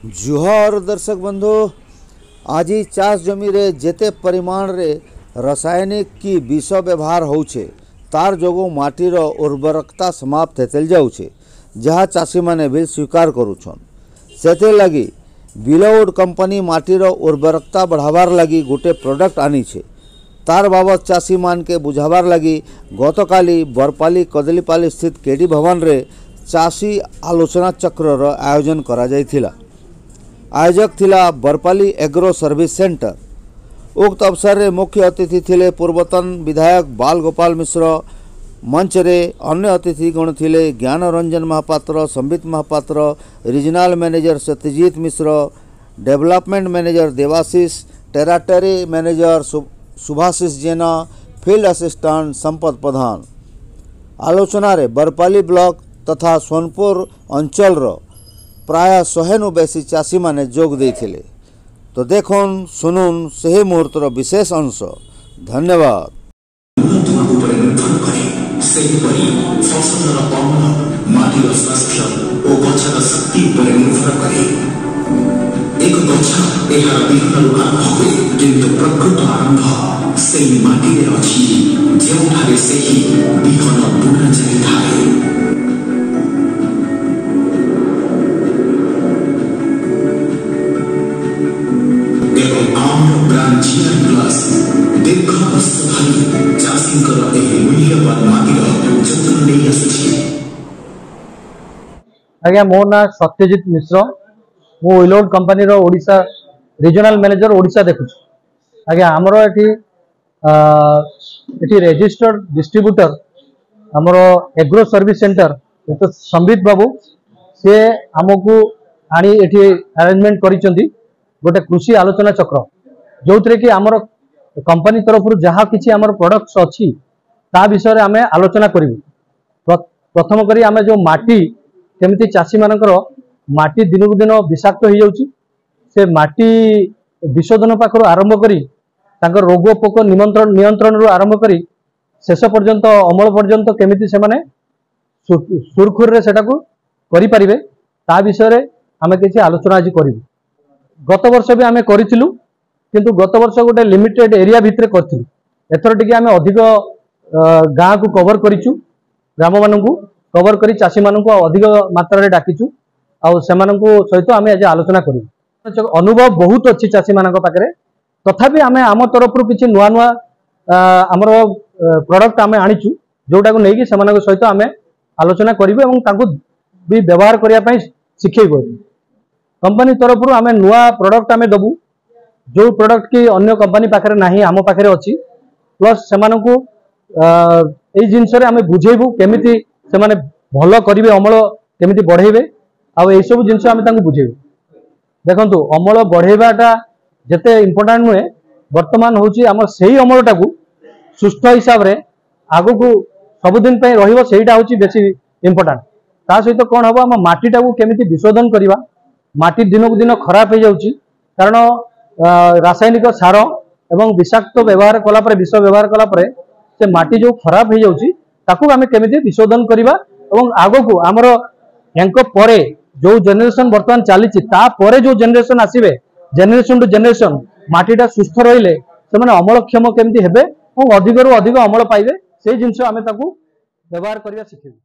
जुहर दर्शक बंधु आज चाष जमी रे जेते परिमाण रे रासायनिक की विष व्यवहार होउछे तार जोगो माटीर उर्वरकता समाप्त हेतेल जाउछे जहाँ चाषी माने भी स्वीकार करुछन। सेते लगी बिलोड कंपनी माटीर उर्वरकता बढ़ावार लगी गोटे प्रोडक्ट आनी छे। तार बाबत चाषी मान के बुझावार लगी गतकाली बरपाली कदलीपाली स्थित केडी भवन रे चाषी आलोचना चक्र आयोजन करा जायथिला। आयोजक थिला बरपाली एग्रो सर्विस सेंटर। उक्त अवसर रे मुख्य अतिथि थिले पूर्वतन विधायक बाल गोपाल मिश्र। मंच रे अन्य अतिथिगण थिले Gyan Ranjan Mohapatra, Sambit Mohapatra, regional manager Satyajit Mishra, development manager Debashish, territory manager Subhashish Jena, field assistant Sampat Pradhan. आलोचना रे बरपाली ब्लॉक तथा सोनपुर अंचल रो प्राय 100 बेसी चाषी माने जोग देथिले। तो देखुन सुनुन सही मुहूर्तर विशेष अंश। धन्यवाद। एक गछ एहार विहनरु आरंभ हुए किंतु प्रकृत आरंभ सेही माटीरे अछि जेउठारे सेही विहन बुणा जाइଥାଏ। एवं आम्र ब्रांचियर प्लस दीर्घ वर्ष धरि चाषींकर एही मूल्यवान माटीर जतन नै आछि। आज्ञा मो ना सत्यजीत मिश्र, मु विलोड कंपनी रो ओडिशा रीजनल मैनेजर ओडिशा देखु। आज्ञा हमरो एठी रजिस्टर्ड डिस्ट्रीब्यूटर हमरो एग्रो सर्विस सेंटर तो संबित बाबू से हमकु आनी एठी अरेंजमेंट करिसंती गोटे कृषि आलोचना चक्र जो थरे कि हमरो कंपनी तरफ रु जहा किछि हमरो प्रोडक्ट्स अछि ता विषय रे हमें आलोचना करिवु। प्रथम करी हमें जो माटी केमिति चाषी मानकर माटी दिन को दिन विषाक्त हो जाउची से माटी विशोधन पाखर आरंभ करी तांकर रोग पोक नियंत्रण रु आरंभ करी शेष पर्यंत अमल पर्यंत केमिति से माने सुरखुर रे सेटा को करि परिबे ता विषय रे हमें किछि आलोचना आज करिवु। गत वर्ष भी हमें करिथिलु किंतु गत वर्ष गोटे लिमिटेड एरिया भितरे करथिलु। एथर टिके हमें अधिक गाँ को कवर करिचु, ग्राम मानकु कवर करी चाषी मानकु अधिक मात्रा रे डाकिचु आउ सेमानकु सहित आमे आज आलोचना करू। अनुभव बहुत अच्छी चाषी मानक पाखरे तथापि आमे आम तरफ रु किछि नुआ नुआ हमर प्रोडक्ट आमे आनिचु जोटा को नेकी सेमानक सहित आमे आलोचना करिबे एवं तांकु भी व्यवहार करिया पई सिखेइबो। कंपनी तरफ रु आमे नुआ प्रोडक्ट आमे दबु जो प्रोडक्ट की अन्य कंपनी पाखरे नाही आम पाखरे अछि प्लस सेमानकु एई जिंस रे आमे बुझेइबु केमिति सेमाने भलो करिवे अमल केमिति बढ़ेइबे आ ए सब जिंस आमे तांकु बुझेइबु। देखंतु अमल बढ़ेइबाटा जते इंपोर्टेंट नुहे वर्तमान होची हमर सेही अमलटा को सुस्थ हिसाब रे आगु को सब दिन पे रहिबो सेहीटा होची बेसी इंपोर्टेंट। ता सहित कोन हबो हम माटीटा को केमिति विशोधन करिवा। माटी दिन को दिन खराब हो जाउची कारण रासायनिक सार एवं विषाक्त व्यवहार कला परे विष व्यवहार कला परे से माटी जो खराब हो जाउची ताकू आमे केमिति विशोधन करिवा एवं आगो को हमर यांको परे जो जनरेशन वर्तमान चली ता परे जो जनरेशन आसीबे जनरेशन टू जनरेशन माटीटा सुस्थ रहिले से माने अमलक्षम केमिति हेबे और अधिक रु अधिक अमल पाइबे से जिंस आमे ताकू व्यवहार करिया सिखिबे।